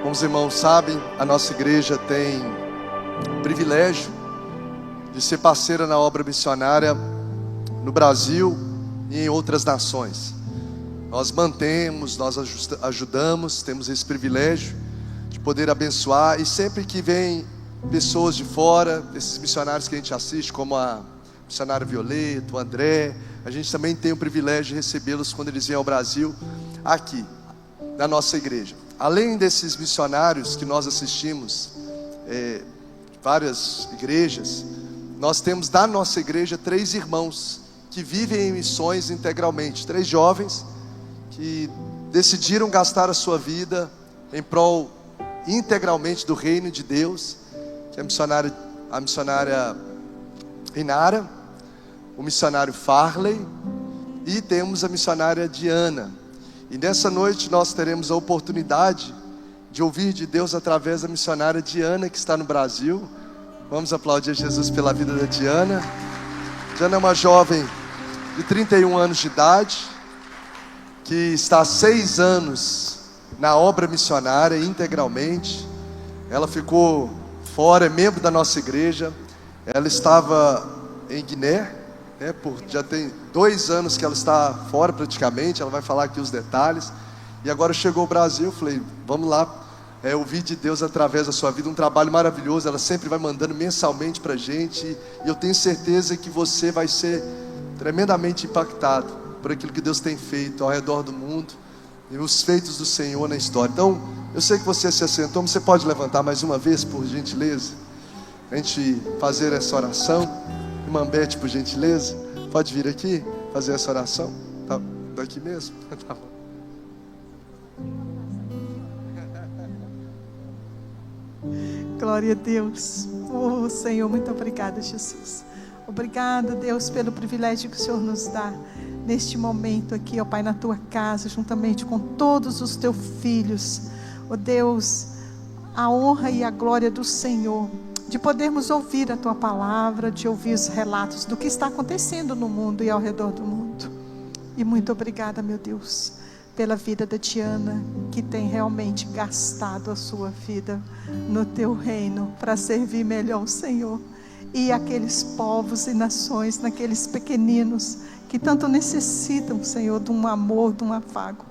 Como os irmãos sabem, a nossa igreja tem o privilégio de ser parceira na obra missionária no Brasil e em outras nações. Nós mantemos, nós ajudamos, temos esse privilégio de poder abençoar. E sempre que vem pessoas de fora, esses missionários que a gente assiste, como a missionária Violeta, o André, a gente também tem o privilégio de recebê-los quando eles vêm ao Brasil, aqui, na nossa igreja. Além desses missionários que nós assistimos, várias igrejas, nós temos da nossa igreja 3 irmãos que vivem em missões integralmente, 3 jovens que decidiram gastar a sua vida em prol integralmente do reino de Deus, que é a missionária Inara, o missionário Farley e temos a missionária Diana. E nessa noite nós teremos a oportunidade de ouvir de Deus através da missionária Diana, que está no Brasil. Vamos aplaudir Jesus pela vida da Diana. Diana é uma jovem de 31 anos de idade, que está há 6 anos na obra missionária integralmente. Ela ficou fora, é membro da nossa igreja. Ela estava em Guiné, já tem 2 anos que ela está fora praticamente. Ela vai falar aqui os detalhes. E agora chegou ao Brasil. Eu falei, vamos lá ouvir de Deus através da sua vida. Um trabalho maravilhoso. Ela sempre vai mandando mensalmente para a gente. E eu tenho certeza que você vai ser tremendamente impactado por aquilo que Deus tem feito ao redor do mundo e os feitos do Senhor na história. Então, eu sei que você se assentou, mas você pode levantar mais uma vez, por gentileza, a gente fazer essa oração. Irmã Beth, por gentileza, pode vir aqui fazer essa oração? Tá daqui mesmo? Tá bom. Glória a Deus. Oh, Senhor, muito obrigada, Jesus. Obrigada, Deus, pelo privilégio que o Senhor nos dá neste momento aqui, ó Pai, na Tua casa, juntamente com todos os Teus filhos. Ó Deus, a honra e a glória do Senhor, de podermos ouvir a Tua palavra, de ouvir os relatos do que está acontecendo no mundo e ao redor do mundo. E muito obrigada, meu Deus, pela vida da Diana, que tem realmente gastado a sua vida no Teu reino, para servir melhor o Senhor. E aqueles povos e nações, naqueles pequeninos que tanto necessitam, Senhor, de um amor, de um afago.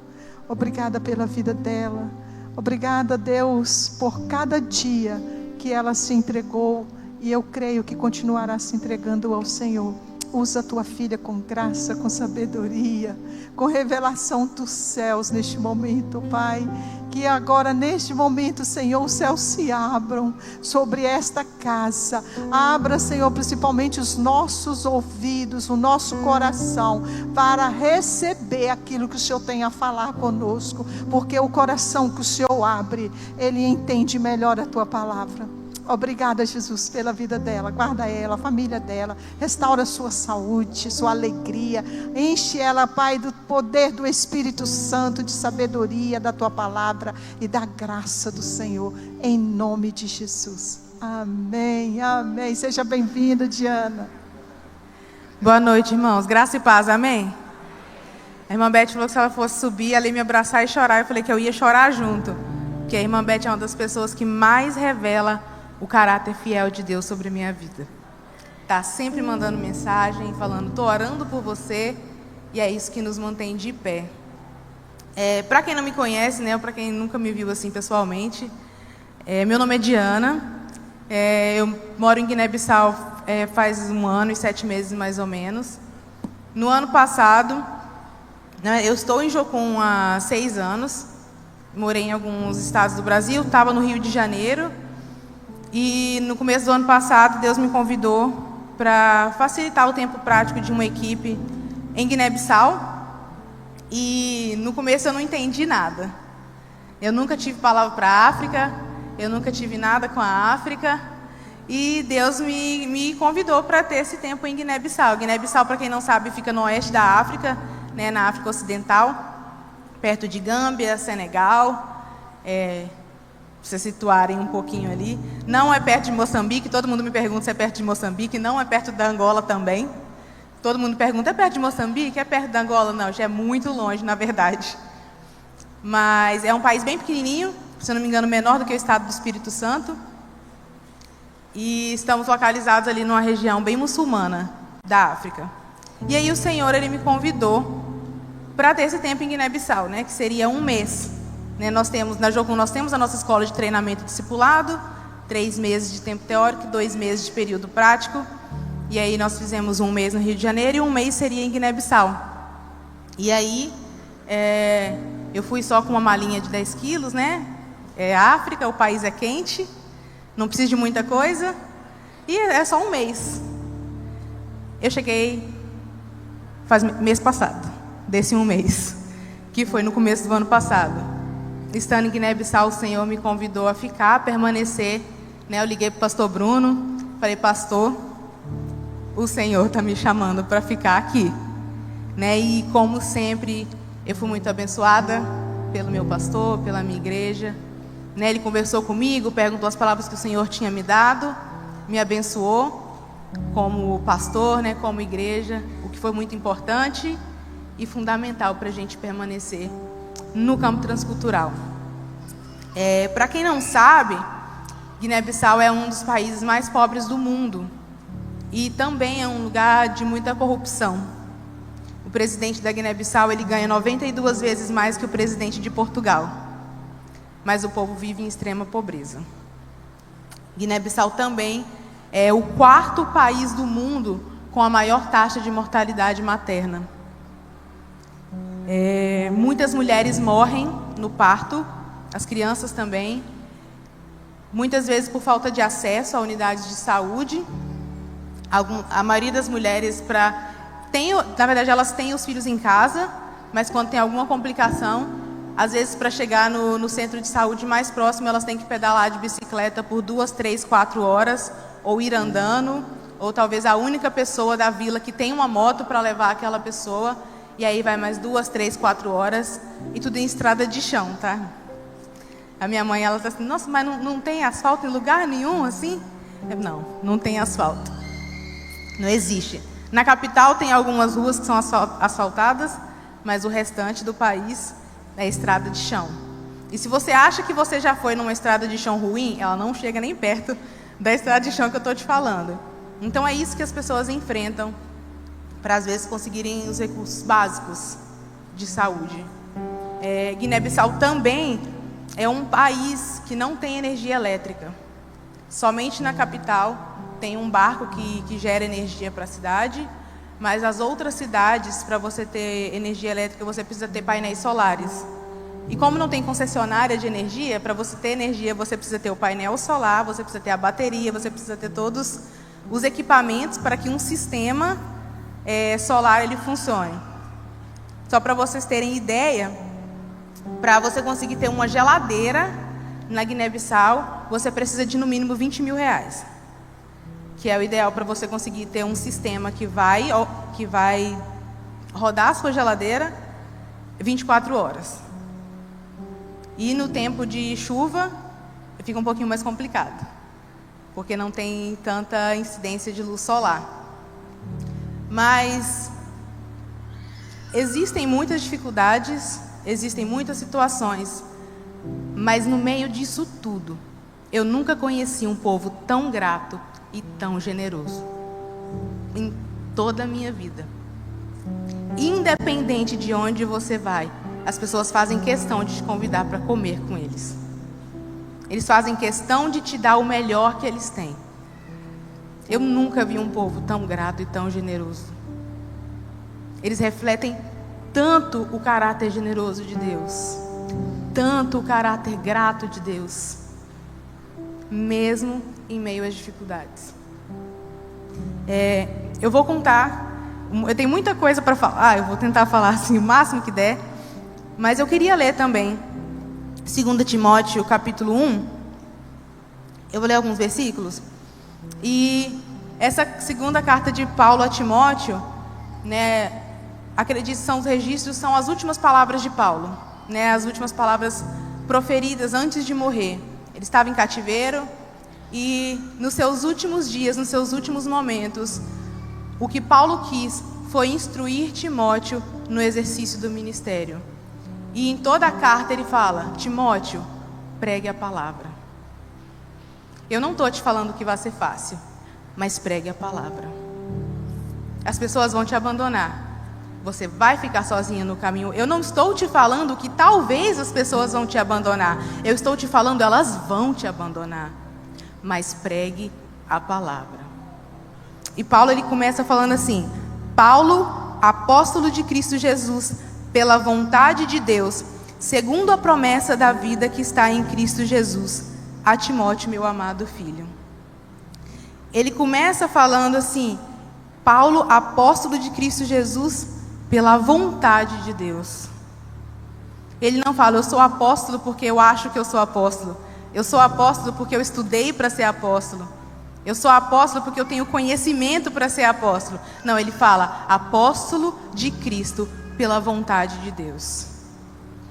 Obrigada pela vida dela. Obrigada, Deus, por cada dia que ela se entregou. E eu creio que continuará se entregando ao Senhor. Usa a tua filha com graça, com sabedoria, com revelação dos céus neste momento, Pai. Que agora, neste momento, Senhor, os céus se abram sobre esta casa. Abra, Senhor, principalmente os nossos ouvidos, o nosso coração, para receber aquilo que o Senhor tem a falar conosco. Porque o coração que o Senhor abre, ele entende melhor a tua palavra. Obrigada, Jesus, pela vida dela. Guarda ela, a família dela. Restaura sua saúde, sua alegria. Enche ela, Pai, do poder do Espírito Santo, de sabedoria da Tua palavra e da graça do Senhor. Em nome de Jesus. Amém, amém. Seja bem-vinda, Diana. Boa noite, irmãos. Graça e paz, amém? A irmã Beth falou que se ela fosse subir, ali me abraçar e chorar, eu falei que eu ia chorar junto. Porque a irmã Beth é uma das pessoas que mais revela o caráter fiel de Deus sobre a minha vida. Está sempre mandando mensagem, falando, estou orando por você, e é isso que nos mantém de pé. Para quem não me conhece, né, ou para quem nunca me viu assim pessoalmente, meu nome é Diana, eu moro em Guiné-Bissau faz 1 ano e 7 meses mais ou menos. No ano passado, né, eu estou em Jocum há 6 anos, morei em alguns estados do Brasil, estava no Rio de Janeiro. E no começo do ano passado, Deus me convidou para facilitar o tempo prático de uma equipe em Guiné-Bissau. E no começo eu não entendi nada. Eu nunca tive palavra para a África, eu nunca tive nada com a África. E Deus me convidou para ter esse tempo em Guiné-Bissau. Guiné-Bissau, para quem não sabe, fica no oeste da África, né, na África Ocidental, perto de Gâmbia, Senegal. Para vocês situarem um pouquinho ali. Não é perto de Moçambique. Todo mundo me pergunta se é perto de Moçambique. Não é perto da Angola também. Todo mundo pergunta, é perto de Moçambique? É perto da Angola? Não, já é muito longe, na verdade. Mas é um país bem pequenininho, se eu não me engano, menor do que o estado do Espírito Santo. E estamos localizados ali numa região bem muçulmana da África. E aí o Senhor, Ele me convidou para ter esse tempo em Guiné-Bissau, né, que seria 1 mês. Né, na Jocum nós temos a nossa escola de treinamento discipulado, 3 meses de tempo teórico, 2 meses de período prático. E aí nós fizemos 1 mês no Rio de Janeiro e 1 mês seria em Guiné-Bissau. E aí eu fui só com uma malinha de 10 quilos, né? É África, o país é quente, não precisa de muita coisa. E é só 1 mês. Eu cheguei mês passado, desse 1 mês, que foi no começo do ano passado. Estando em Guiné-Bissau, o Senhor me convidou a ficar, a permanecer. Né? Eu liguei para o pastor Bruno, falei, pastor, o Senhor está me chamando para ficar aqui. Né? E como sempre, eu fui muito abençoada pelo meu pastor, pela minha igreja. Né? Ele conversou comigo, perguntou as palavras que o Senhor tinha me dado, me abençoou como pastor, né? Como igreja, o que foi muito importante e fundamental para a gente permanecer no campo transcultural. Para quem não sabe, Guiné-Bissau é um dos países mais pobres do mundo e também é um lugar de muita corrupção. O presidente da Guiné-Bissau, ele ganha 92 vezes mais que o presidente de Portugal, mas o povo vive em extrema pobreza. Guiné-Bissau também é o 4º país do mundo com a maior taxa de mortalidade materna. Muitas mulheres morrem no parto, as crianças também, muitas vezes por falta de acesso a unidades de saúde. A maioria das mulheres, na verdade, elas têm os filhos em casa, mas quando tem alguma complicação, às vezes para chegar no centro de saúde mais próximo, elas têm que pedalar de bicicleta por 2, 3, 4 horas, ou ir andando, ou talvez a única pessoa da vila que tem uma moto para levar aquela pessoa. E aí vai mais 2, 3, 4 horas, e tudo em estrada de chão, tá? A minha mãe, ela tá assim, nossa, mas não tem asfalto em lugar nenhum, assim? Não tem asfalto. Não existe. Na capital tem algumas ruas que são asfaltadas, mas o restante do país é estrada de chão. E se você acha que você já foi numa estrada de chão ruim, ela não chega nem perto da estrada de chão que eu estou te falando. Então é isso que as pessoas enfrentam para às vezes conseguirem os recursos básicos de saúde. Guiné-Bissau também é um país que não tem energia elétrica. Somente na capital tem um barco que gera energia para a cidade, mas as outras cidades, para você ter energia elétrica, você precisa ter painéis solares. E como não tem concessionária de energia, para você ter energia, você precisa ter o painel solar, você precisa ter a bateria, você precisa ter todos os equipamentos para que um sistema solar ele funcione. Só para vocês terem ideia, para você conseguir ter uma geladeira na Guiné-Bissau, você precisa de no mínimo R$20 mil, que é o ideal para você conseguir ter um sistema que vai rodar a sua geladeira 24 horas. E no tempo de chuva fica um pouquinho mais complicado, porque não tem tanta incidência de luz solar. Mas existem muitas dificuldades, existem muitas situações, mas no meio disso tudo, eu nunca conheci um povo tão grato e tão generoso em toda a minha vida. Independente de onde você vai, as pessoas fazem questão de te convidar para comer com eles. Eles fazem questão de te dar o melhor que eles têm. Eu nunca vi um povo tão grato e tão generoso. Eles refletem tanto o caráter generoso de Deus, tanto o caráter grato de Deus, mesmo em meio às dificuldades. Eu vou contar, eu tenho muita coisa para falar, eu vou tentar falar assim o máximo que der, mas eu queria ler também 2 Timóteo capítulo 1, eu vou ler alguns versículos. E essa segunda carta de Paulo a Timóteo, né, acredito que são os registros, são as últimas palavras de Paulo, né, as últimas palavras proferidas antes de morrer. Ele estava em cativeiro e nos seus últimos dias, nos seus últimos momentos, o que Paulo quis foi instruir Timóteo no exercício do ministério. E em toda a carta ele fala: Timóteo, pregue a palavra. Eu não estou te falando que vai ser fácil, mas pregue a palavra. As pessoas vão te abandonar. Você vai ficar sozinha no caminho. Eu não estou te falando que talvez as pessoas vão te abandonar. Eu estou te falando, elas vão te abandonar. Mas pregue a palavra. E Paulo, ele começa falando assim: Paulo, apóstolo de Cristo Jesus, pela vontade de Deus, segundo a promessa da vida que está em Cristo Jesus, a Timóteo, meu amado filho. Ele começa falando assim: Paulo, apóstolo de Cristo Jesus, pela vontade de Deus. Ele não fala, eu sou apóstolo porque eu acho que eu sou apóstolo. Eu sou apóstolo porque eu estudei para ser apóstolo. Eu sou apóstolo porque eu tenho conhecimento para ser apóstolo. Não, ele fala, apóstolo de Cristo pela vontade de Deus.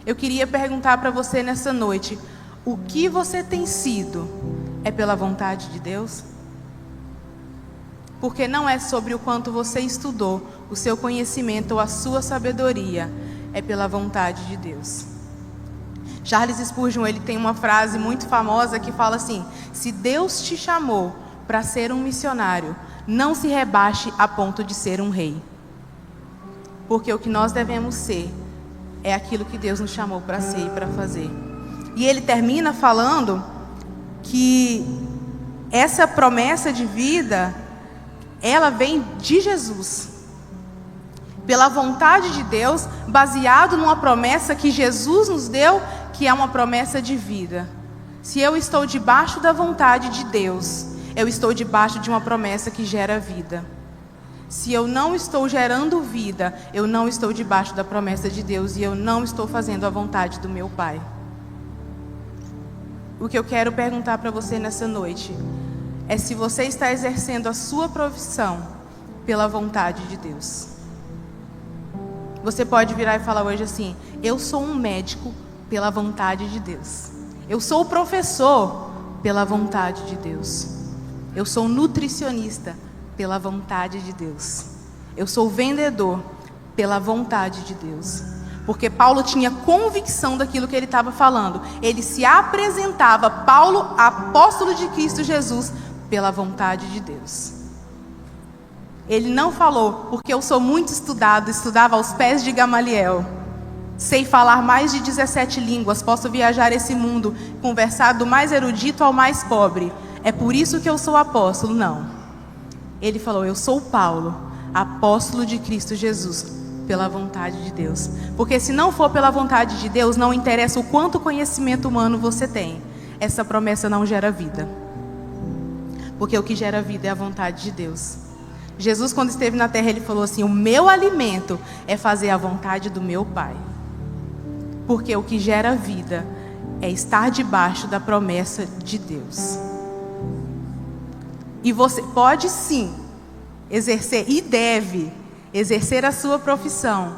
Eu queria perguntar para você nessa noite, o que você tem sido é pela vontade de Deus? Porque não é sobre o quanto você estudou, o seu conhecimento ou a sua sabedoria, é pela vontade de Deus. Charles Spurgeon, ele tem uma frase muito famosa que fala assim: se Deus te chamou para ser um missionário, não se rebaixe a ponto de ser um rei. Porque o que nós devemos ser é aquilo que Deus nos chamou para ser e para fazer. E ele termina falando que essa promessa de vida, ela vem de Jesus, pela vontade de Deus, baseado numa promessa que Jesus nos deu, que é uma promessa de vida. Se eu estou debaixo da vontade de Deus, eu estou debaixo de uma promessa que gera vida. Se eu não estou gerando vida, eu não estou debaixo da promessa de Deus e eu não estou fazendo a vontade do meu Pai. O que eu quero perguntar para você nessa noite é se você está exercendo a sua profissão pela vontade de Deus. Você pode virar e falar hoje assim: eu sou um médico pela vontade de Deus. Eu sou o professor pela vontade de Deus. Eu sou nutricionista pela vontade de Deus. Eu sou vendedor pela vontade de Deus. Porque Paulo tinha convicção daquilo que ele estava falando. Ele se apresentava, Paulo, apóstolo de Cristo Jesus, pela vontade de Deus. Ele não falou, porque eu sou muito estudado, estudava aos pés de Gamaliel, sei falar mais de 17 línguas, posso viajar esse mundo, conversar do mais erudito ao mais pobre, é por isso que eu sou apóstolo. Não. Ele falou, eu sou Paulo, apóstolo de Cristo Jesus, pela vontade de Deus. Porque se não for pela vontade de Deus, não interessa o quanto conhecimento humano você tem, essa promessa não gera vida. Porque o que gera vida é a vontade de Deus. Jesus, quando esteve na terra, ele falou assim: o meu alimento é fazer a vontade do meu Pai. Porque o que gera vida é estar debaixo da promessa de Deus. E você pode sim exercer, e deve exercer a sua profissão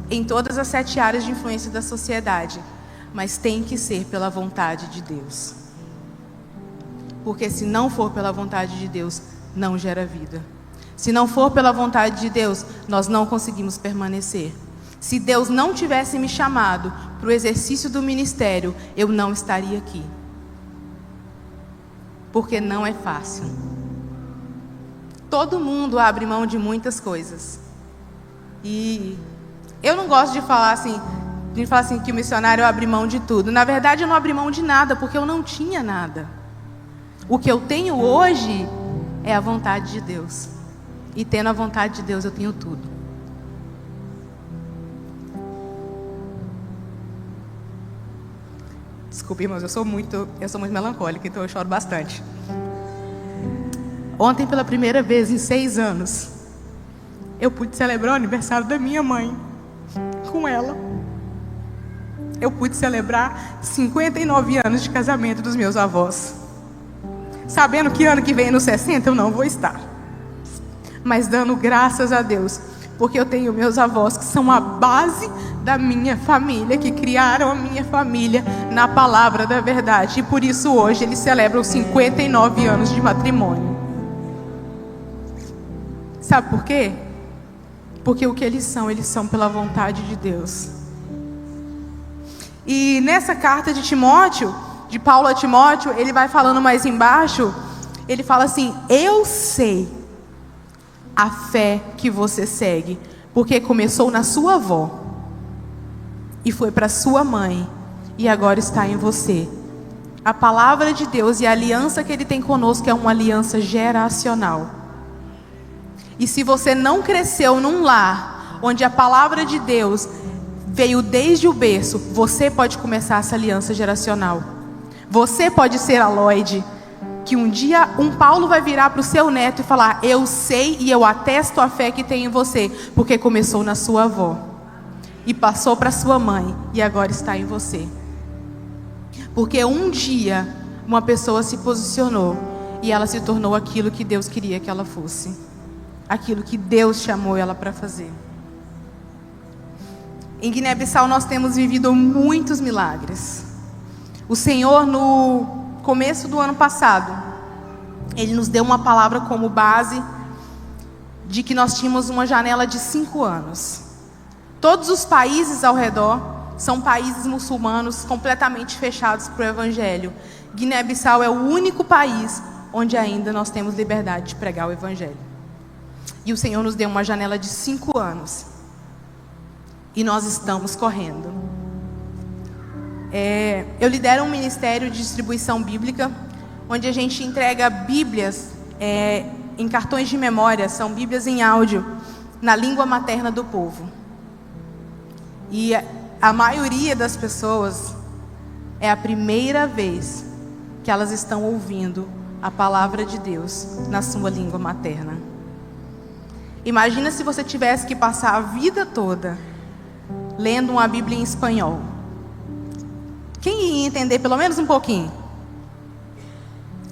em todas as 7 áreas de influência da sociedade, mas tem que ser pela vontade de Deus. Porque se não for pela vontade de Deus, não gera vida. Se não for pela vontade de Deus, nós não conseguimos permanecer. Se Deus não tivesse me chamado para o exercício do ministério, eu não estaria aqui. Porque não é fácil. Todo mundo abre mão de muitas coisas. E eu não gosto de falar assim que o missionário abre mão de tudo. Na verdade, eu não abri mão de nada, porque eu não tinha nada. O que eu tenho hoje é a vontade de Deus. E tendo a vontade de Deus, eu tenho tudo. Desculpe, irmãos, eu sou muito melancólica, então eu choro bastante. Ontem, pela primeira vez em 6 anos, eu pude celebrar o aniversário da minha mãe com ela. Eu pude celebrar 59 anos de casamento dos meus avós. Sabendo que ano que vem, nos 60, eu não vou estar. Mas dando graças a Deus, porque eu tenho meus avós que são a base da minha família, que criaram a minha família na palavra da verdade. E por isso hoje eles celebram 59 anos de matrimônio. Sabe por quê? Porque o que eles são pela vontade de Deus. E nessa carta de Timóteo, de Paulo a Timóteo, ele vai falando mais embaixo, ele fala assim: eu sei a fé que você segue, porque começou na sua avó, e foi para sua mãe, e agora está em você. A palavra de Deus e a aliança que Ele tem conosco é uma aliança geracional. E se você não cresceu num lar onde a palavra de Deus veio desde o berço, você pode começar essa aliança geracional. Você pode ser a Lloyd, que um dia um Paulo vai virar para o seu neto e falar: eu sei e eu atesto a fé que tem em você, porque começou na sua avó, e passou para sua mãe, e agora está em você. Porque um dia uma pessoa se posicionou e ela se tornou aquilo que Deus queria que ela fosse, aquilo que Deus chamou ela para fazer. Em Guiné-Bissau nós temos vivido muitos milagres. O Senhor, no começo do ano passado, Ele nos deu uma palavra como base de que nós tínhamos uma janela de 5 anos. Todos os países ao redor são países muçulmanos completamente fechados para o Evangelho. Guiné-Bissau é o único país onde ainda nós temos liberdade de pregar o Evangelho. E o Senhor nos deu uma janela de 5 anos. E nós estamos correndo. Eu lidero um ministério de distribuição bíblica, onde a gente entrega Bíblias em cartões de memória, são Bíblias em áudio, na língua materna do povo. E a maioria das pessoas, é a primeira vez que elas estão ouvindo a palavra de Deus na sua língua materna. Imagina se você tivesse que passar a vida toda lendo uma Bíblia em espanhol. Quem ia entender pelo menos um pouquinho?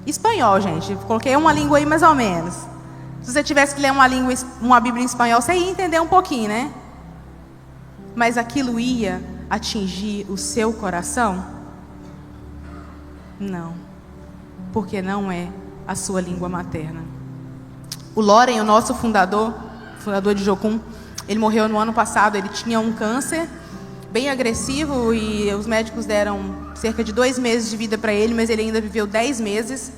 Espanhol, gente. Coloquei uma língua aí mais ou menos. Se você tivesse que ler uma Bíblia em espanhol, você ia entender um pouquinho, né? Mas aquilo ia atingir o seu coração? Não. Porque não é a sua língua materna. O Loren, o nosso fundador de Jocum, ele morreu no ano passado. Ele tinha um câncer bem agressivo e os médicos deram cerca de 2 meses de vida para ele, mas ele ainda viveu 10 meses.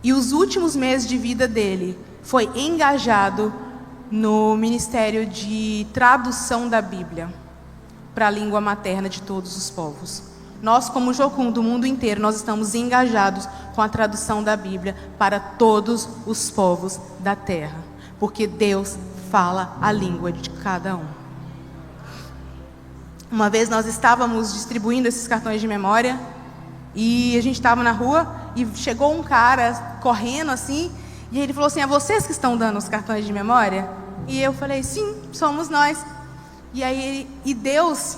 E os últimos meses de vida dele foi engajado no ministério de tradução da Bíblia para a língua materna de todos os povos. Nós, como Jocum do mundo inteiro, nós estamos engajados com a tradução da Bíblia para todos os povos da terra, porque Deus fala a língua de cada um. Uma vez nós estávamos distribuindo esses cartões de memória e a gente estava na rua e chegou um cara correndo assim, e ele falou assim: é vocês que estão dando os cartões de memória? E eu falei: sim, somos nós. E aí, Deus,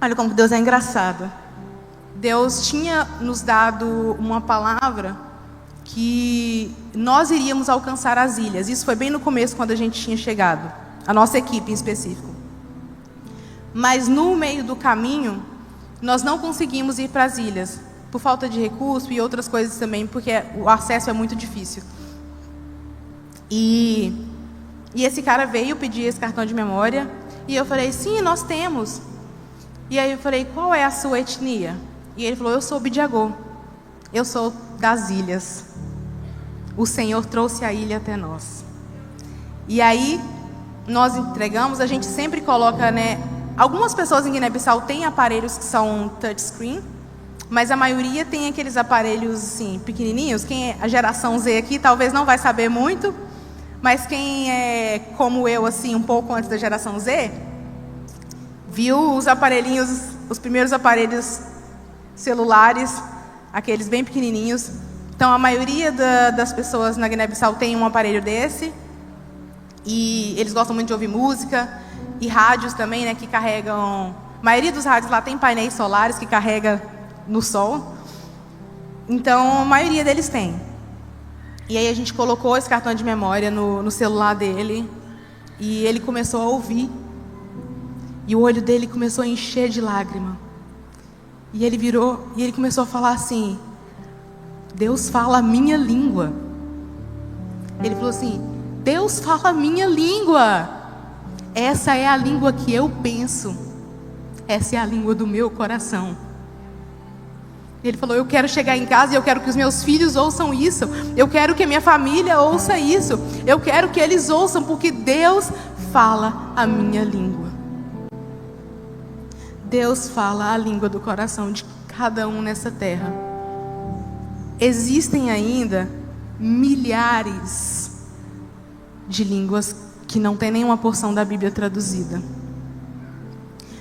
olha como Deus é engraçado. Deus tinha nos dado uma palavra que nós iríamos alcançar as ilhas. Isso foi bem no começo, quando a gente tinha chegado, a nossa equipe em específico. Mas no meio do caminho, nós não conseguimos ir para as ilhas, por falta de recurso e outras coisas também, porque o acesso é muito difícil. E esse cara veio pedir esse cartão de memória, e eu falei: sim, nós temos. E aí eu falei: qual é a sua etnia? E ele falou: eu sou Bidiagô, eu sou das ilhas. O Senhor trouxe a ilha até nós. E aí nós entregamos. A gente sempre coloca, né? Algumas pessoas em Guiné-Bissau têm aparelhos que são touchscreen, mas a maioria tem aqueles aparelhos assim, pequenininhos. Quem é a geração Z aqui talvez não vai saber muito, mas quem é como eu, assim, um pouco antes da geração Z, viu os aparelhinhos, os primeiros aparelhos celulares, aqueles bem pequenininhos. Então a maioria das pessoas na Guiné-Bissau tem um aparelho desse, e eles gostam muito de ouvir música, e rádios também, né, que carregam. A maioria dos rádios lá tem painéis solares que carrega no sol. Então a maioria deles tem. E aí a gente colocou esse cartão de memória no celular dele, e ele começou a ouvir, e o olho dele começou a encher de lágrima. E ele virou e ele começou a falar assim: Deus fala a minha língua. Ele falou assim: Deus fala a minha língua. Essa é a língua que eu penso. Essa é a língua do meu coração. Ele falou: eu quero chegar em casa e eu quero que os meus filhos ouçam isso. Eu quero que a minha família ouça isso. Eu quero que eles ouçam, porque Deus fala a minha língua. Deus fala a língua do coração de cada um nessa terra. Existem ainda milhares de línguas que não tem nenhuma porção da Bíblia traduzida.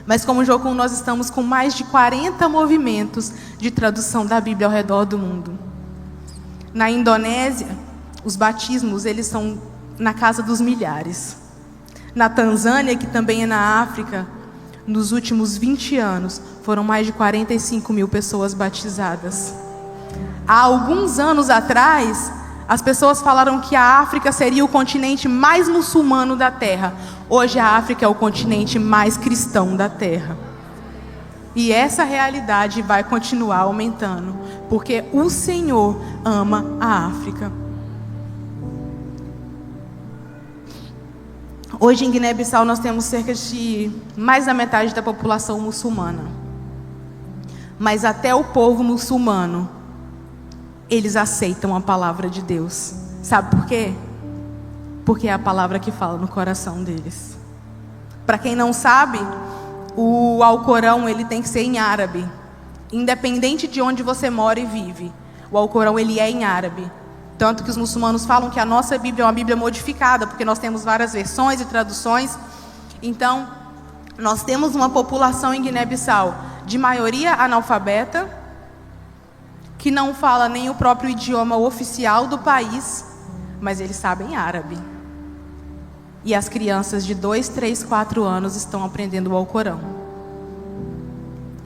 Mas como Jocum, nós estamos com mais de 40 movimentos de tradução da Bíblia ao redor do mundo. Na Indonésia, os batismos, eles são na casa dos milhares. Na Tanzânia, que também é na África, nos últimos 20 anos, foram mais de 45 mil pessoas batizadas. Há alguns anos atrás, as pessoas falaram que a África seria o continente mais muçulmano da Terra. Hoje a África é o continente mais cristão da Terra. E essa realidade vai continuar aumentando, porque o Senhor ama a África. Hoje em Guiné-Bissau nós temos cerca de mais da metade da população muçulmana. Mas até o povo muçulmano, eles aceitam a palavra de Deus. Sabe por quê? Porque é a palavra que fala no coração deles. Para quem não sabe, o Alcorão, ele tem que ser em árabe. Independente de onde você mora e vive, o Alcorão, ele é em árabe. Tanto que os muçulmanos falam que a nossa Bíblia é uma Bíblia modificada, porque nós temos várias versões e traduções. Então, nós temos uma população em Guiné-Bissau de maioria analfabeta, que não fala nem o próprio idioma oficial do país, mas eles sabem árabe. E as crianças de 2, 3, 4 anos estão aprendendo o Alcorão.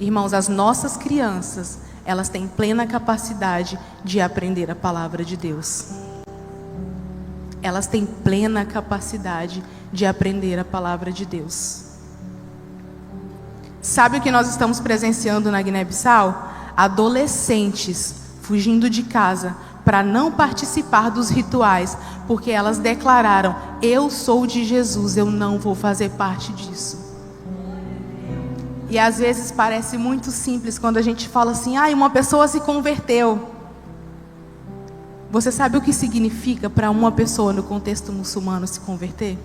Irmãos, as nossas crianças, elas têm plena capacidade de aprender a palavra de Deus. Elas têm plena capacidade de aprender a palavra de Deus. Sabe o que nós estamos presenciando na Guiné-Bissau? Adolescentes fugindo de casa para não participar dos rituais, porque elas declararam: eu sou de Jesus, eu não vou fazer parte disso. E às vezes parece muito simples quando a gente fala assim: uma pessoa se converteu. Você sabe o que significa para uma pessoa no contexto muçulmano se converter?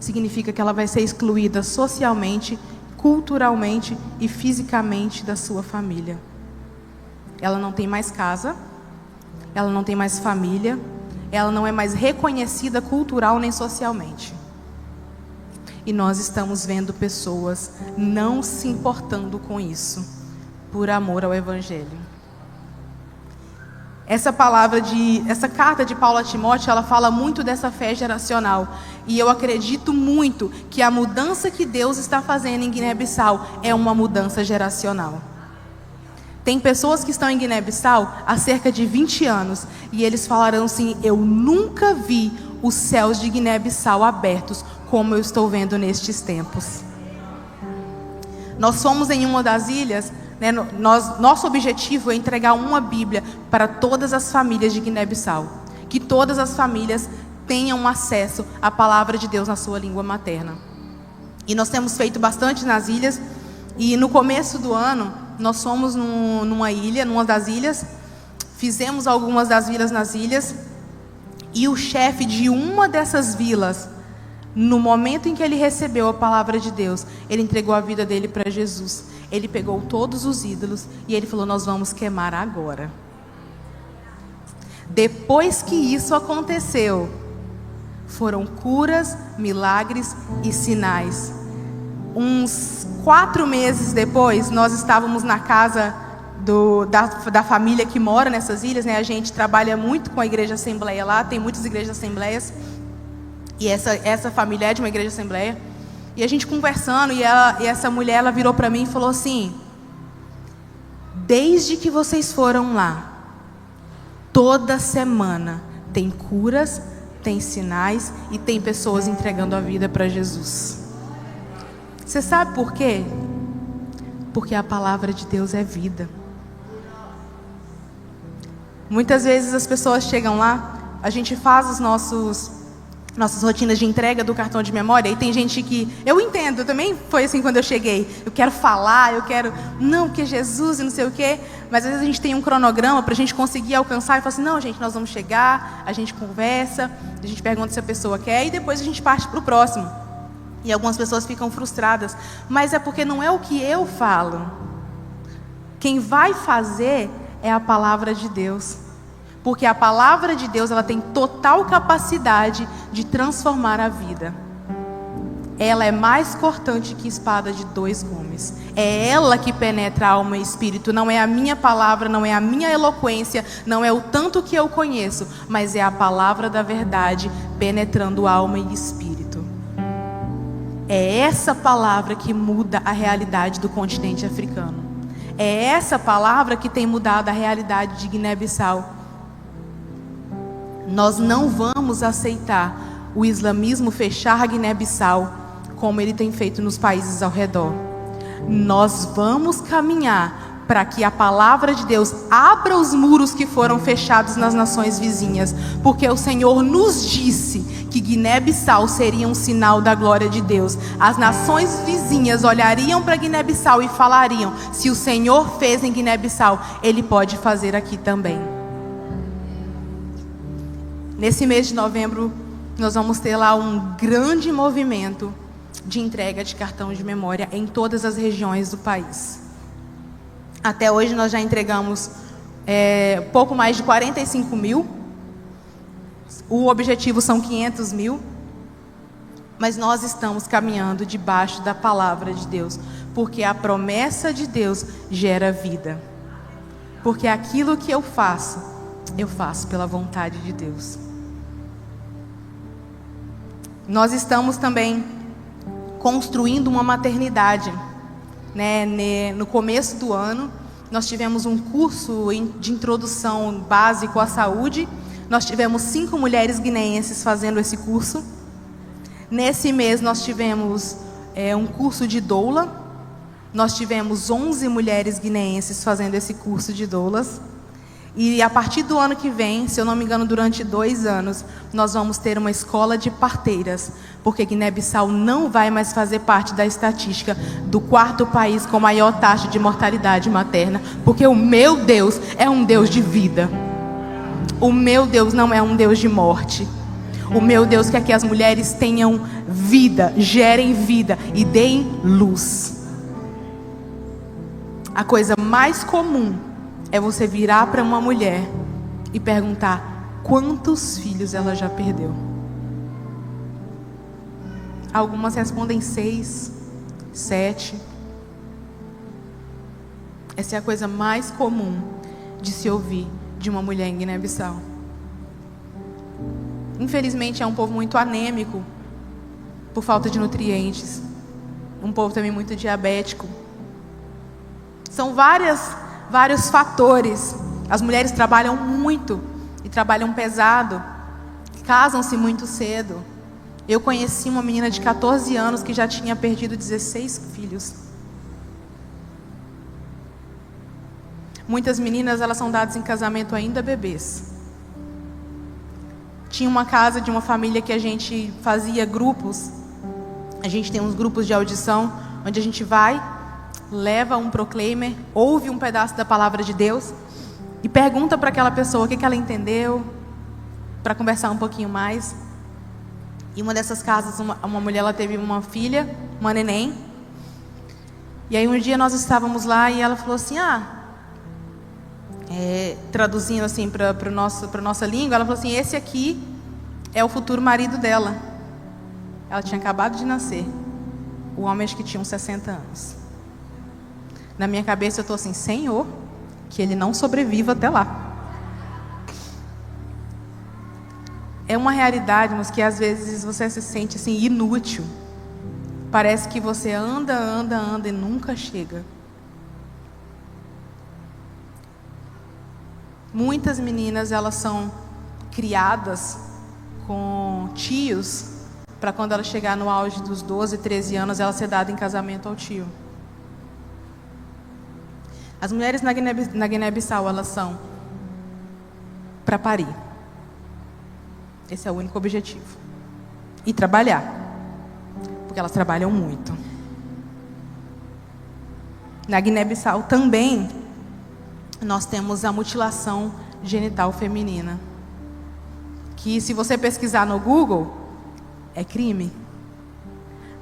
Significa que ela vai ser excluída socialmente, culturalmente e fisicamente da sua família. Ela não tem mais casa, ela não tem mais família, ela não é mais reconhecida cultural nem socialmente. E nós estamos vendo pessoas não se importando com isso, por amor ao Evangelho. Essa carta de Paulo a Timóteo, ela fala muito dessa fé geracional. E eu acredito muito que a mudança que Deus está fazendo em Guiné-Bissau é uma mudança geracional. Tem pessoas que estão em Guiné-Bissau há cerca de 20 anos e eles falaram assim: eu nunca vi os céus de Guiné-Bissau abertos como eu estou vendo nestes tempos. Nós fomos em uma das ilhas, né, nosso objetivo é entregar uma Bíblia para todas as famílias de Guiné-Bissau. Que todas as famílias tenham acesso à palavra de Deus na sua língua materna. E nós temos feito bastante nas ilhas. E no começo do ano, nós fomos numa das ilhas, fizemos algumas das vilas nas ilhas, e o chefe de uma dessas vilas, no momento em que ele recebeu a palavra de Deus, ele entregou a vida dele para Jesus. Ele pegou todos os ídolos e ele falou: nós vamos queimar agora. Depois que isso aconteceu, foram curas, milagres e sinais. Uns 4 meses depois, nós estávamos na casa da família que mora nessas ilhas, né? A gente trabalha muito com a igreja Assembleia lá, tem muitas igrejas Assembleias, e essa família é de uma igreja Assembleia. E a gente conversando, e essa mulher, ela virou para mim e falou assim: desde que vocês foram lá, toda semana tem curas, tem sinais e tem pessoas entregando a vida para Jesus. Você sabe por quê? Porque a palavra de Deus é vida. Muitas vezes as pessoas chegam lá, a gente faz nossas rotinas de entrega do cartão de memória. E tem gente que, eu entendo, também foi assim quando eu cheguei, eu quero falar, eu quero, não, porque Jesus e não sei o quê, mas às vezes a gente tem um cronograma para a gente conseguir alcançar e fala assim, não gente, nós vamos chegar, a gente conversa, a gente pergunta se a pessoa quer e depois a gente parte para o próximo. E algumas pessoas ficam frustradas, mas é porque não é o que eu falo, quem vai fazer é a palavra de Deus. Porque a palavra de Deus, ela tem total capacidade de transformar a vida. Ela é mais cortante que espada de 2 gumes. É ela que penetra a alma e espírito. Não é a minha palavra, não é a minha eloquência, não é o tanto que eu conheço, mas é a palavra da verdade penetrando alma e espírito. É essa palavra que muda a realidade do continente africano. É essa palavra que tem mudado a realidade de Guiné-Bissau. Nós não vamos aceitar o islamismo fechar a Guiné-Bissau como ele tem feito nos países ao redor. Nós vamos caminhar para que a palavra de Deus abra os muros que foram fechados nas nações vizinhas, porque o Senhor nos disse que Guiné-Bissau seria um sinal da glória de Deus. As nações vizinhas olhariam para Guiné-Bissau e falariam, se o Senhor fez em Guiné-Bissau, Ele pode fazer aqui também. Nesse mês de novembro, nós vamos ter lá um grande movimento de entrega de cartão de memória em todas as regiões do país. Até hoje nós já entregamos pouco mais de 45 mil. O objetivo são 500 mil. Mas nós estamos caminhando debaixo da palavra de Deus. Porque a promessa de Deus gera vida. Porque aquilo que eu faço pela vontade de Deus. Nós estamos também construindo uma maternidade, né? No começo do ano, nós tivemos um curso de introdução básico à saúde. Nós tivemos 5 mulheres guineenses fazendo esse curso. Nesse mês, nós tivemos um curso de doula. Nós tivemos 11 mulheres guineenses fazendo esse curso de doulas. E a partir do ano que vem, se eu não me engano, durante 2 anos, nós vamos ter uma escola de parteiras, porque Guiné-Bissau não vai mais fazer parte da estatística do 4º país com maior taxa de mortalidade materna, porque o meu Deus é um Deus de vida. O meu Deus não é um Deus de morte. O meu Deus quer que as mulheres tenham vida, gerem vida e deem luz. A coisa mais comum é você virar para uma mulher e perguntar quantos filhos ela já perdeu. Algumas respondem 6, 7. Essa é a coisa mais comum de se ouvir de uma mulher em Guiné-Bissau. Infelizmente é um povo muito anêmico por falta de nutrientes. Um povo também muito diabético. São vários fatores. As mulheres trabalham muito e trabalham pesado, casam-se muito cedo. Eu conheci uma menina de 14 anos que já tinha perdido 16 filhos. Muitas meninas, elas são dadas em casamento ainda bebês. Tinha uma casa de uma família que a gente fazia grupos. A gente tem uns grupos de audição, onde a gente vai, leva um proclaimer, ouve um pedaço da palavra de Deus e pergunta para aquela pessoa o que ela entendeu, para conversar um pouquinho mais. E uma dessas casas, uma mulher, ela teve uma filha, uma neném. E aí um dia nós estávamos lá e ela falou assim, traduzindo assim para a nossa língua, ela falou assim, esse aqui é o futuro marido dela. Ela tinha acabado de nascer. O homem acho que tinha uns 60 anos. Na minha cabeça eu estou assim, Senhor, que ele não sobreviva até lá. É uma realidade, mas que às vezes você se sente assim, inútil. Parece que você anda e nunca chega. Muitas meninas, elas são criadas com tios, para quando ela chegar no auge dos 12, 13 anos, ela ser dada em casamento ao tio. As mulheres na Guiné-Bissau, elas são para parir. Esse é o único objetivo. e trabalhar, porque elas trabalham muito. Na Guiné-Bissau também nós temos a mutilação genital feminina, que se você pesquisar no Google, é crime.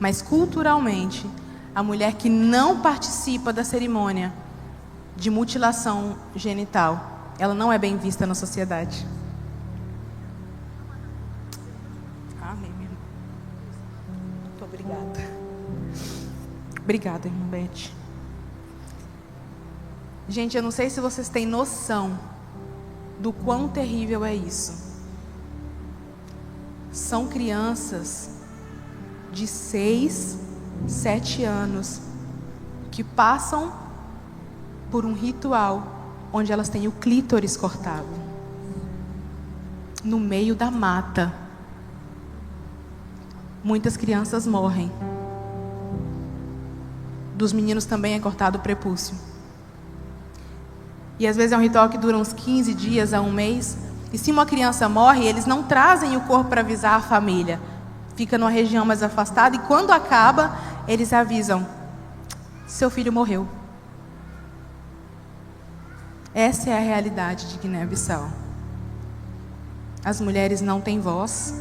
Mas culturalmente, a mulher que não participa da cerimônia de mutilação genital, ela não é bem vista na sociedade. Amém, minha irmã. Muito obrigada. Obrigada, irmã Beth. Gente, eu não sei se vocês têm noção do quão terrível é isso. São crianças de 6, 7 anos que passam por um ritual onde elas têm o clítoris cortado no meio da mata. Muitas crianças morrem. Dos meninos também é cortado o prepúcio. E às vezes é um ritual que dura uns 15 dias a um mês. E se uma criança morre, eles não trazem o corpo para avisar a família. Fica numa região mais afastada e quando acaba, eles avisam: seu filho morreu. Essa é a realidade de Guiné-Bissau. As mulheres não têm voz.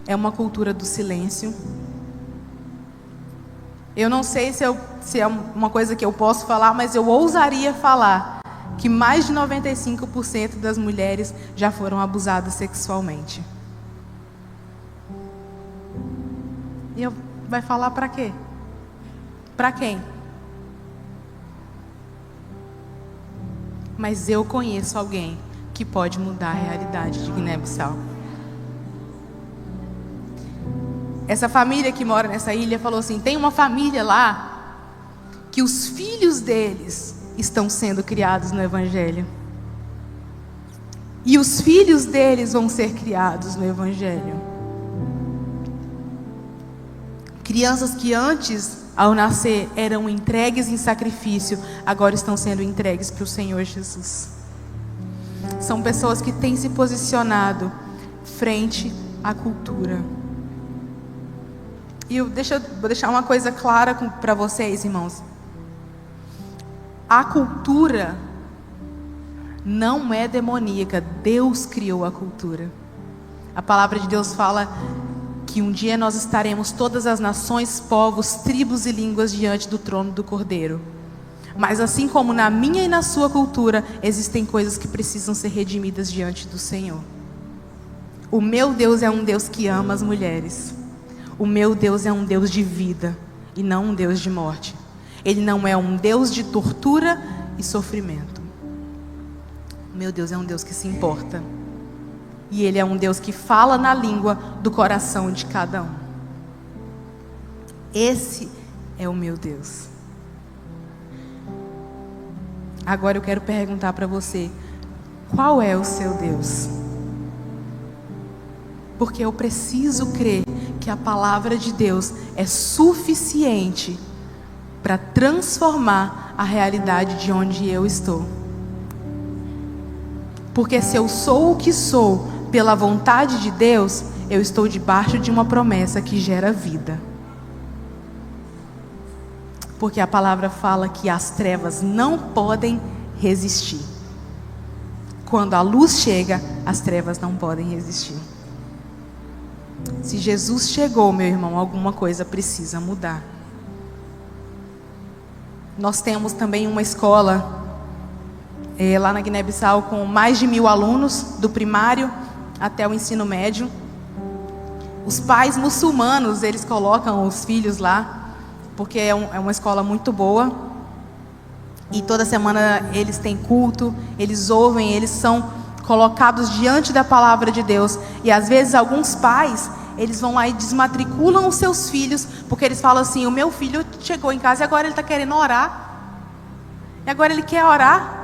É uma cultura do silêncio. Eu não sei se é uma coisa que eu posso falar, mas eu ousaria falar que mais de 95% das mulheres já foram abusadas sexualmente. E vai falar para quê? Para quem? Mas eu conheço alguém que pode mudar a realidade de Guiné-Bissau. Essa família que mora nessa ilha falou assim: tem uma família lá que os filhos deles estão sendo criados no Evangelho. E os filhos deles vão ser criados no Evangelho. Crianças que antes, ao nascer, eram entregues em sacrifício, agora estão sendo entregues para o Senhor Jesus. São pessoas que têm se posicionado frente à cultura. E vou deixar uma coisa clara para vocês, irmãos. A cultura não é demoníaca. Deus criou a cultura. A palavra de Deus fala que um dia nós estaremos todas as nações, povos, tribos e línguas diante do trono do Cordeiro. Mas assim como na minha e na sua cultura, existem coisas que precisam ser redimidas diante do Senhor. O meu Deus é um Deus que ama as mulheres. O meu Deus é um Deus de vida e não um Deus de morte. Ele não é um Deus de tortura e sofrimento. O meu Deus é um Deus que se importa. E Ele é um Deus que fala na língua do coração de cada um. Esse é o meu Deus. Agora eu quero perguntar para você: qual é o seu Deus? Porque eu preciso crer que a palavra de Deus é suficiente para transformar a realidade de onde eu estou. Porque se eu sou o que sou pela vontade de Deus, eu estou debaixo de uma promessa que gera vida. Porque a palavra fala que as trevas não podem resistir. Quando a luz chega, as trevas não podem resistir. Se Jesus chegou, meu irmão, alguma coisa precisa mudar. Nós temos também uma escola lá na Guiné-Bissau com mais de 1000 alunos, do primário até o ensino médio. Os pais muçulmanos, eles colocam os filhos lá, porque é uma escola muito boa. E toda semana eles têm culto, eles ouvem, eles são colocados diante da palavra de Deus. E às vezes alguns pais, eles vão lá e desmatriculam os seus filhos, porque eles falam assim: o meu filho chegou em casa e agora ele está querendo orar. E agora ele quer orar.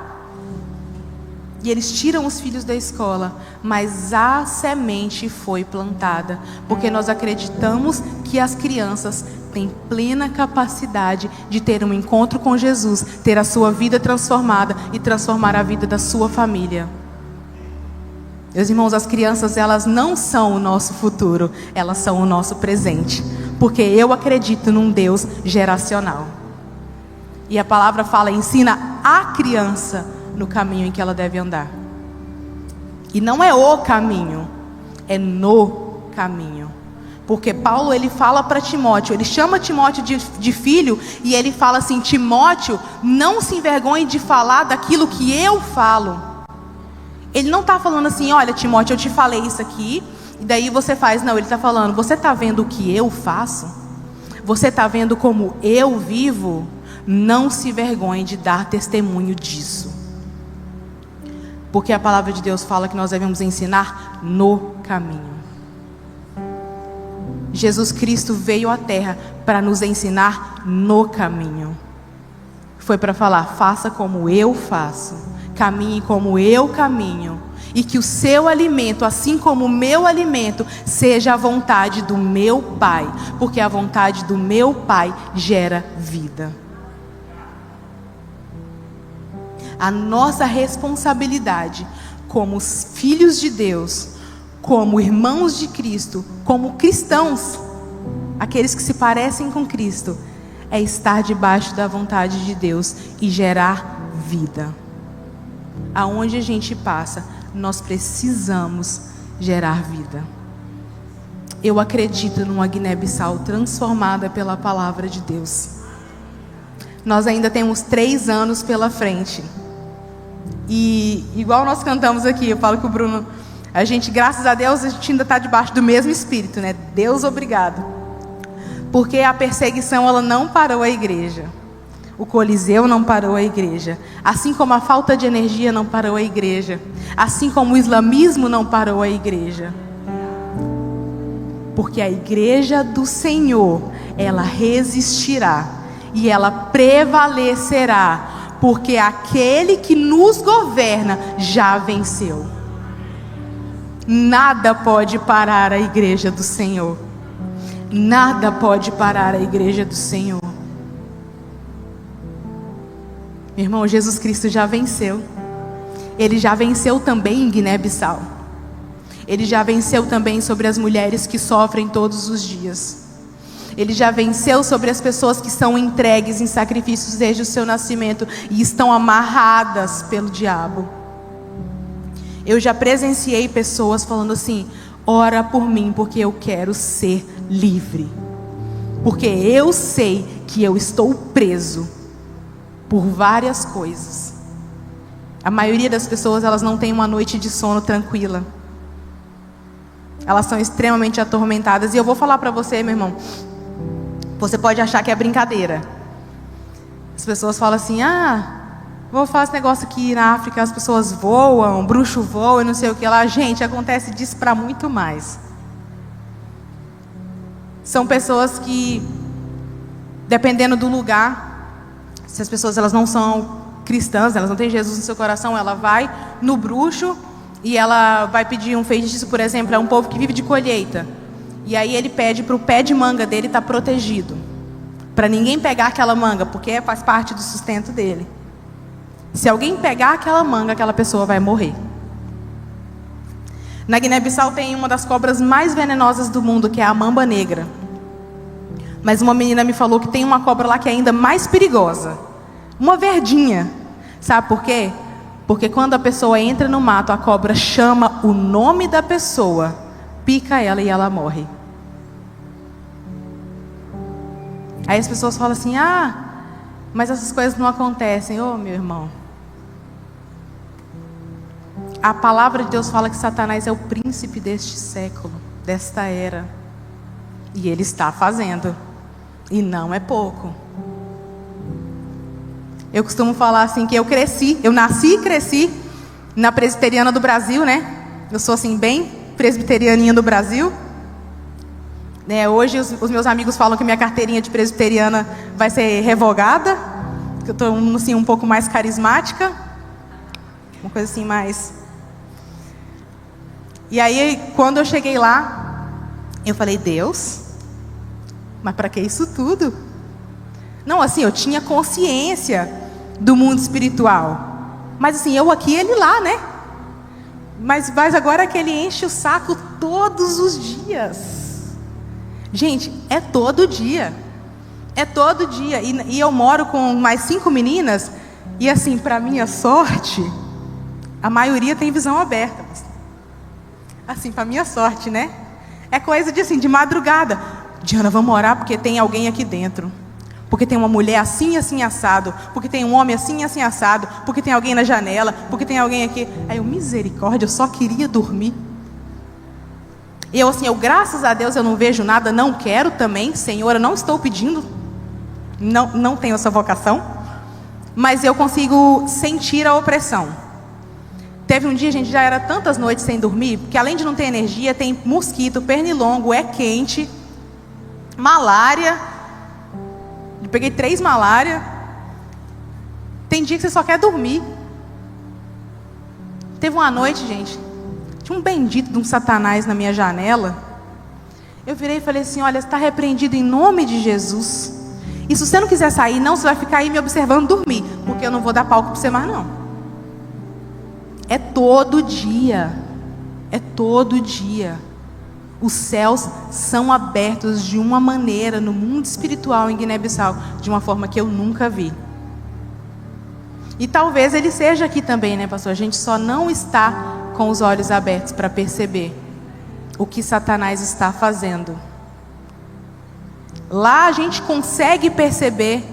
E eles tiram os filhos da escola. Mas a semente foi plantada, porque nós acreditamos que as crianças têm plena capacidade de ter um encontro com Jesus, ter a sua vida transformada e transformar a vida da sua família. Meus irmãos, as crianças, elas não são o nosso futuro, elas são o nosso presente. Porque eu acredito num Deus geracional. E a palavra fala, ensina a criança no caminho em que ela deve andar. E não é o caminho, é no caminho. Porque Paulo, ele fala para Timóteo, ele chama Timóteo de filho, e ele fala assim: Timóteo, não se envergonhe de falar daquilo que eu falo. Ele não está falando assim: olha, Timóteo, eu te falei isso aqui, e daí você faz. Não, ele está falando: você está vendo o que eu faço? Você está vendo como eu vivo? Não se envergonhe de dar testemunho disso. Porque a palavra de Deus fala que nós devemos ensinar no caminho. Jesus Cristo veio à terra para nos ensinar no caminho. Foi para falar: faça como eu faço, caminhe como eu caminho, e que o seu alimento, assim como o meu alimento, seja a vontade do meu Pai, porque a vontade do meu Pai gera vida. A nossa responsabilidade como filhos de Deus, como irmãos de Cristo, como cristãos, aqueles que se parecem com Cristo, é estar debaixo da vontade de Deus e gerar vida. Aonde a gente passa, nós precisamos gerar vida. Eu acredito numa Guiné-Bissau transformada pela palavra de Deus. Nós ainda temos 3 anos pela frente. E igual nós cantamos aqui, eu falo com o Bruno, a gente, graças a Deus, a gente ainda está debaixo do mesmo Espírito, né? Deus, obrigado. Porque a perseguição, ela não parou a igreja. O Coliseu não parou a igreja. Assim como a falta de energia não parou a igreja. Assim como o islamismo não parou a igreja. Porque a igreja do Senhor, ela resistirá e ela prevalecerá. Porque aquele que nos governa já venceu. Nada pode parar a igreja do Senhor. Nada pode parar a igreja do Senhor. Meu irmão, Jesus Cristo já venceu. Ele já venceu também em Guiné-Bissau. Ele já venceu também sobre as mulheres que sofrem todos os dias. Ele já venceu sobre as pessoas que são entregues em sacrifícios desde o seu nascimento e estão amarradas pelo diabo. Eu já presenciei pessoas falando assim: ora por mim porque eu quero ser livre. Porque eu sei que eu estou preso por várias coisas. A maioria das pessoas, elas não tem uma noite de sono tranquila. Elas são extremamente atormentadas. E eu vou falar para você, meu irmão, você pode achar que é brincadeira. As pessoas falam assim: vou fazer esse negócio aqui na África, as pessoas voam, bruxo voa e não sei o que lá. Gente, acontece disso para muito mais. São pessoas que, dependendo do lugar, se as pessoas elas não são cristãs, elas não têm Jesus no seu coração, ela vai no bruxo e ela vai pedir um feitiço, por exemplo, é um povo que vive de colheita. E aí ele pede para o pé de manga dele estar protegido, para ninguém pegar aquela manga, porque faz parte do sustento dele. Se alguém pegar aquela manga, aquela pessoa vai morrer. Na Guiné-Bissau tem uma das cobras mais venenosas do mundo, que é a mamba negra. Mas uma menina me falou que tem uma cobra lá que é ainda mais perigosa, uma verdinha. Sabe por quê? Porque quando a pessoa entra no mato, a cobra chama o nome da pessoa, pica ela e ela morre. Aí as pessoas falam assim: mas essas coisas não acontecem. Ô, meu irmão, a palavra de Deus fala que Satanás é o príncipe deste século, desta era. E ele está fazendo. E não é pouco. Eu costumo falar assim que eu nasci e cresci na presbiteriana do Brasil, né? Eu sou assim bem presbiterianinha do Brasil. Hoje os meus amigos falam que minha carteirinha de presbiteriana vai ser revogada, que eu estou assim, um pouco mais carismática, uma coisa assim mais. E aí quando eu cheguei lá, eu falei: Deus, mas para que isso tudo? Não, assim, eu tinha consciência do mundo espiritual, mas assim, eu aqui, ele lá, né? Mas agora que ele enche o saco todos os dias. Gente, é todo dia. É todo dia. E eu moro com mais 5 meninas. E assim, para minha sorte, a maioria tem visão aberta. Assim, para minha sorte, né? É coisa de assim, de madrugada. Diana, vamos orar porque tem alguém aqui dentro. Porque tem uma mulher assim, assim, assado. Porque tem um homem assim, assim, assado. Porque tem alguém na janela. Porque tem alguém aqui. Aí eu, misericórdia, eu só queria dormir. E eu assim, graças a Deus eu não vejo nada, não quero também. Senhor, eu não estou pedindo. Não tenho essa vocação. Mas eu consigo sentir a opressão. Teve um dia, gente, já era tantas noites sem dormir, que além de não ter energia, tem mosquito, pernilongo, é quente, malária. Eu peguei 3 malária. Tem dia que você só quer dormir. Teve uma noite, gente, tinha um bendito de um satanás na minha janela. Eu virei e falei assim, olha, você está repreendido em nome de Jesus. E se você não quiser sair, não, você vai ficar aí me observando dormir, porque eu não vou dar palco para você mais, não. É todo dia. É todo dia. Os céus são abertos de uma maneira no mundo espiritual em Guiné-Bissau, de uma forma que eu nunca vi. E talvez ele seja aqui também, né, pastor? A gente só não está com os olhos abertos para perceber o que Satanás está fazendo. Lá a gente consegue perceber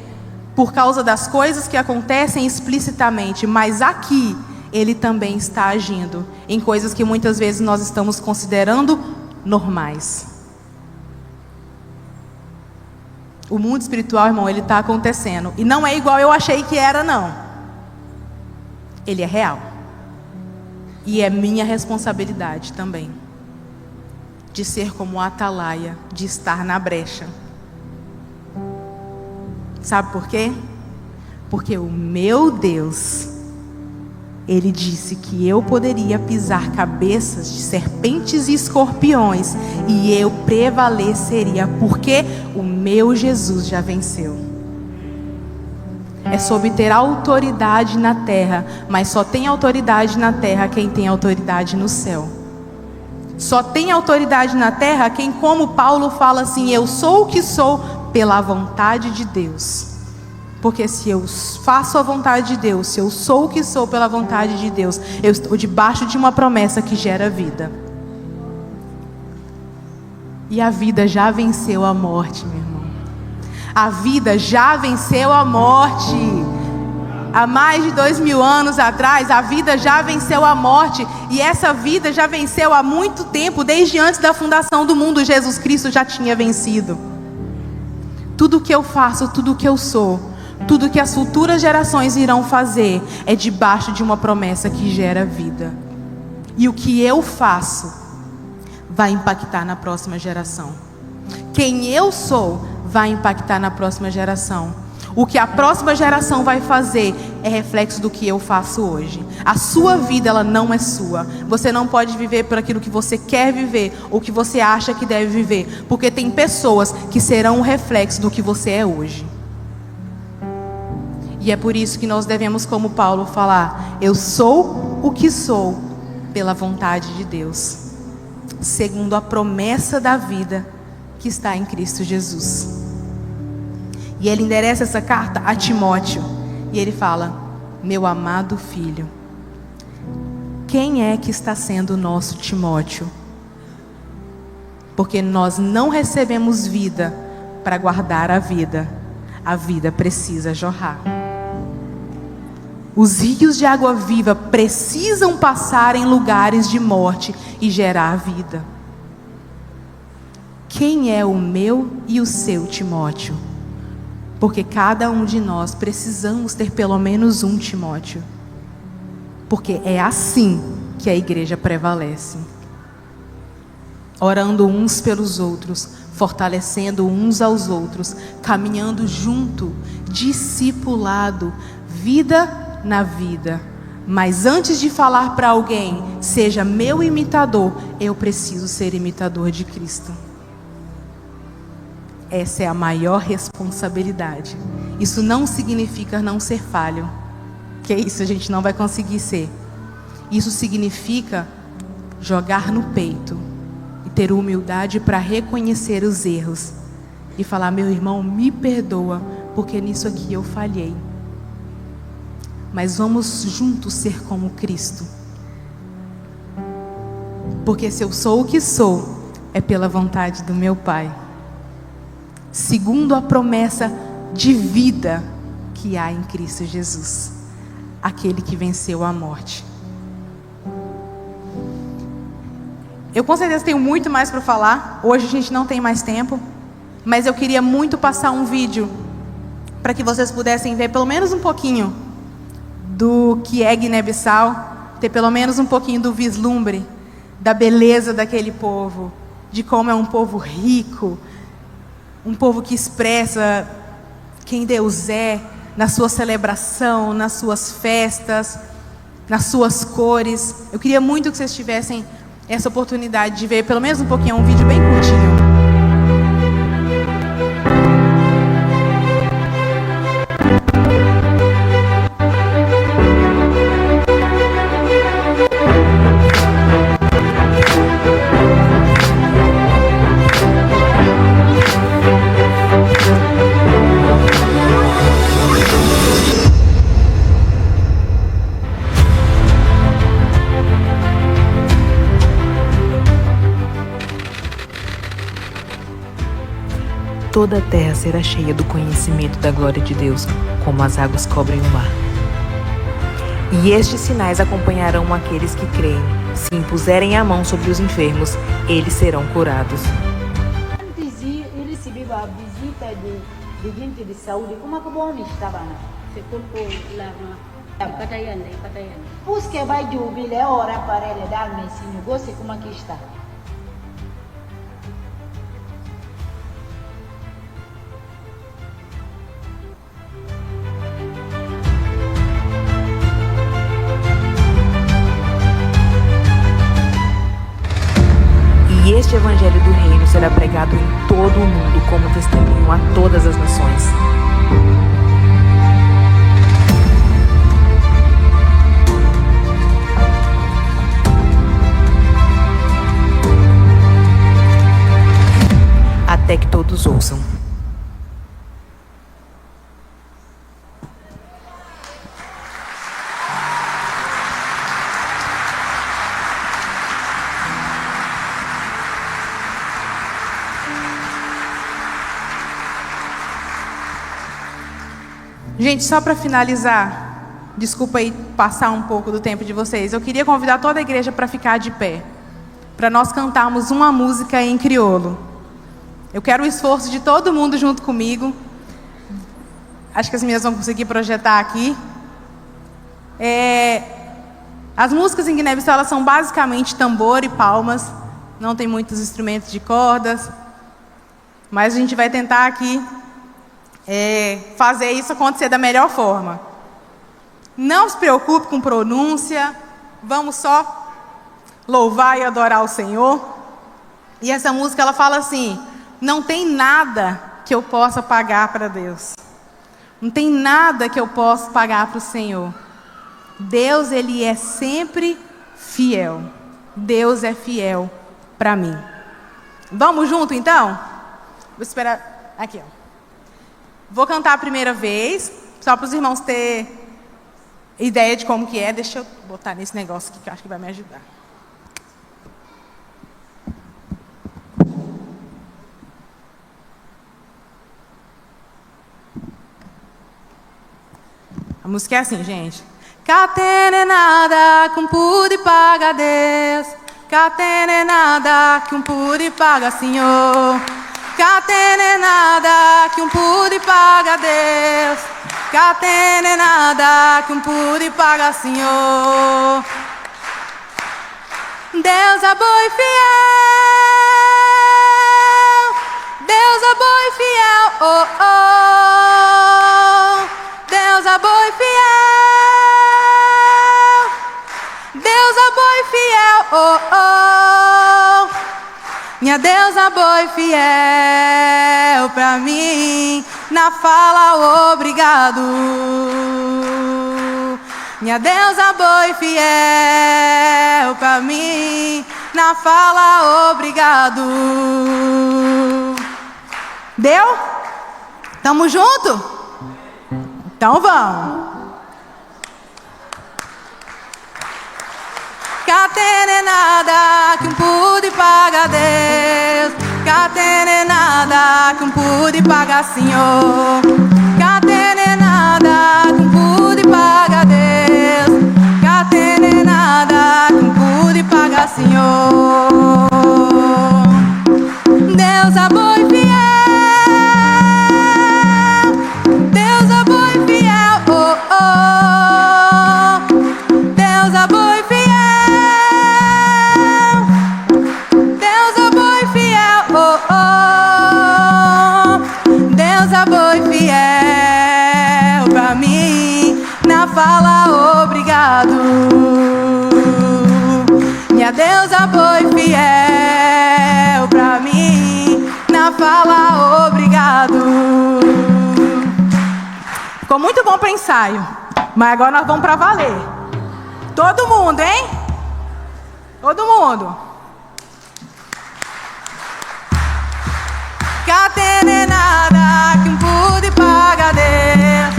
por causa das coisas que acontecem explicitamente, mas aqui ele também está agindo em coisas que muitas vezes nós estamos considerando normais. O mundo espiritual, irmão, ele está acontecendo. E não é igual eu achei que era, não. Ele é real. E é minha responsabilidade também de ser como a atalaia, de estar na brecha. Sabe por quê? Porque o meu Deus, Ele disse que eu poderia pisar cabeças de serpentes e escorpiões e eu prevaleceria, porque o meu Jesus já venceu. É sobre ter autoridade na terra, mas só tem autoridade na terra quem tem autoridade no céu. Só tem autoridade na terra quem, como Paulo fala assim, eu sou o que sou pela vontade de Deus. Porque se eu faço a vontade de Deus, se eu sou o que sou pela vontade de Deus, eu estou debaixo de uma promessa que gera vida. E a vida já venceu a morte, meu irmão. A vida já venceu a morte. Há mais de 2000 anos atrás, a vida já venceu a morte. E essa vida já venceu há muito tempo, desde antes da fundação do mundo. Jesus Cristo já tinha vencido. Tudo que eu faço, tudo que eu sou, tudo que as futuras gerações irão fazer é debaixo de uma promessa que gera vida. E o que eu faço vai impactar na próxima geração. Quem eu sou vai impactar na próxima geração. O que a próxima geração vai fazer é reflexo do que eu faço hoje. A sua vida, ela não é sua. Você não pode viver por aquilo que você quer viver ou que você acha que deve viver, porque tem pessoas que serão o reflexo do que você é hoje. E é por isso que nós devemos, como Paulo, falar: eu sou o que sou pela vontade de Deus, segundo a promessa da vida que está em Cristo Jesus. E ele endereça essa carta a Timóteo. E ele fala: meu amado filho, quem é que está sendo o nosso Timóteo? Porque nós não recebemos vida para guardar a vida. A vida precisa jorrar. Os rios de água viva precisam passar em lugares de morte e gerar vida. Quem é o meu e o seu Timóteo? Porque cada um de nós precisamos ter pelo menos um Timóteo. Porque é assim que a igreja prevalece. Orando uns pelos outros, fortalecendo uns aos outros, caminhando junto, discipulado, vida na vida. Mas antes de falar para alguém, seja meu imitador, eu preciso ser imitador de Cristo. Essa é a maior responsabilidade. Isso não significa não ser falho, que isso a gente não vai conseguir ser. Isso significa jogar no peito e ter humildade para reconhecer os erros e falar: meu irmão, me perdoa, porque nisso aqui eu falhei. Mas vamos juntos ser como Cristo. Porque se eu sou o que sou, é pela vontade do meu Pai, segundo a promessa de vida que há em Cristo Jesus, aquele que venceu a morte. Eu com certeza tenho muito mais para falar. Hoje a gente não tem mais tempo, mas eu queria muito passar um vídeo para que vocês pudessem ver pelo menos um pouquinho do que é Guiné-Bissau, ter pelo menos um pouquinho do vislumbre da beleza daquele povo, de como é um povo rico, um povo que expressa quem Deus é na sua celebração, nas suas festas, nas suas cores. Eu queria muito que vocês tivessem essa oportunidade de ver pelo menos um pouquinho, um vídeo bem curtinho. Toda a terra será cheia do conhecimento da glória de Deus, como as águas cobrem o mar. E estes sinais acompanharão aqueles que creem. Se impuserem a mão sobre os enfermos, eles serão curados. Ele recebeu a visita de gente de saúde. Como é que bom estava? Se colocou lá na Cataiana. Os que vai jubilar é hora para ele dar ensino. Goste como é que está. E este evangelho do reino será pregado em todo o mundo como testemunho a todas as nações. Até que todos ouçam. Gente, só para finalizar, desculpa aí passar um pouco do tempo de vocês, eu queria convidar toda a igreja para ficar de pé, para nós cantarmos uma música em crioulo. Eu quero o esforço de todo mundo junto comigo. Acho que as meninas vão conseguir projetar aqui. As músicas em Guiné-Bissau, elas são basicamente tambor e palmas, não tem muitos instrumentos de cordas, mas a gente vai tentar aqui fazer isso acontecer da melhor forma. Não se preocupe com pronúncia, vamos só louvar e adorar o Senhor. E essa música, ela fala assim: não tem nada que eu possa pagar para Deus, não tem nada que eu possa pagar para o Senhor. Deus, Ele é sempre fiel. Deus é fiel para mim. Vamos junto então? Vou esperar aqui, ó. Vou cantar a primeira vez, só para os irmãos terem ideia de como que é. Deixa eu botar nesse negócio aqui que eu acho que vai me ajudar. A música é assim, gente. Catene nada que pude pagar Deus, catene nada que pude pagar Senhor. Catene nada que pude pagar Deus, catene nada que pude pagar Senhor. Deus é bom e fiel, Deus é bom e fiel, oh oh. Deus é bom e fiel, Deus é bom e fiel, oh oh. Minha Deus é boa e fiel pra mim, na fala obrigado. Minha deusa boa e fiel pra mim, na fala obrigado. Deu? Tamo junto? Então vamos. Catene nada que pude pagar Deus, catene nada que pude pagar Senhor, catene nada que pude pagar Deus, catene nada que pude pagar Senhor. Deus é bom e fiel, Deus é bom e fiel, oh oh. Deus é bom e fiel, Deus é bom e fiel, oh oh. Deus é bom e fiel pra mim, na fala obrigado. Minha deusa boa e fiel pra mim, na fala obrigado. Ficou muito bom para ensaio, mas agora nós vamos para valer. Todo mundo, hein? Todo mundo. Catene nada que pude pagar Deus,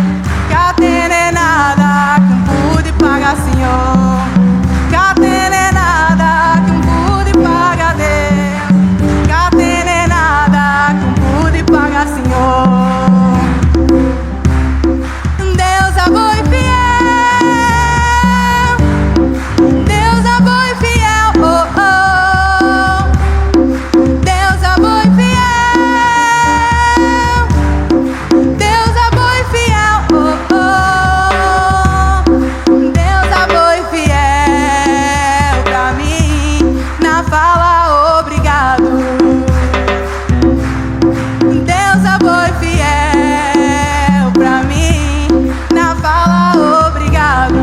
catene nada que pude pagar Senhor, catene nada que pude pagar Deus, catene nada que pude pagar Senhor. Deus é bom e fiel, Deus é bom e fiel, oh oh. Deus é bom e fiel, Deus é bom e fiel, oh oh. Deus é bom e fiel pra mim, na fala obrigado. Deus é bom e fiel pra mim, na fala obrigado.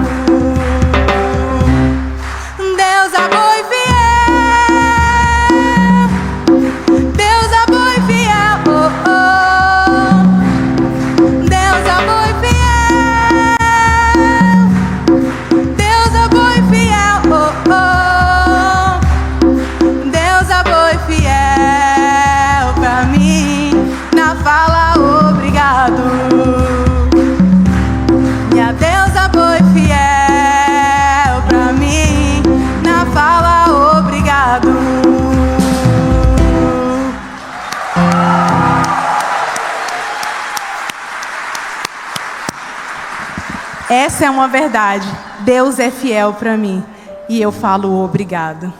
Deus é bom e fiel, Deus é bom e fiel, oh oh. Deus é bom e fiel, Deus é bom e fiel, oh oh. Deus é bom e fiel pra mim, na fala obrigado. Minha deusa boa e fiel pra mim, na fala obrigado. Essa é uma verdade. Deus é fiel pra mim e eu falo obrigado.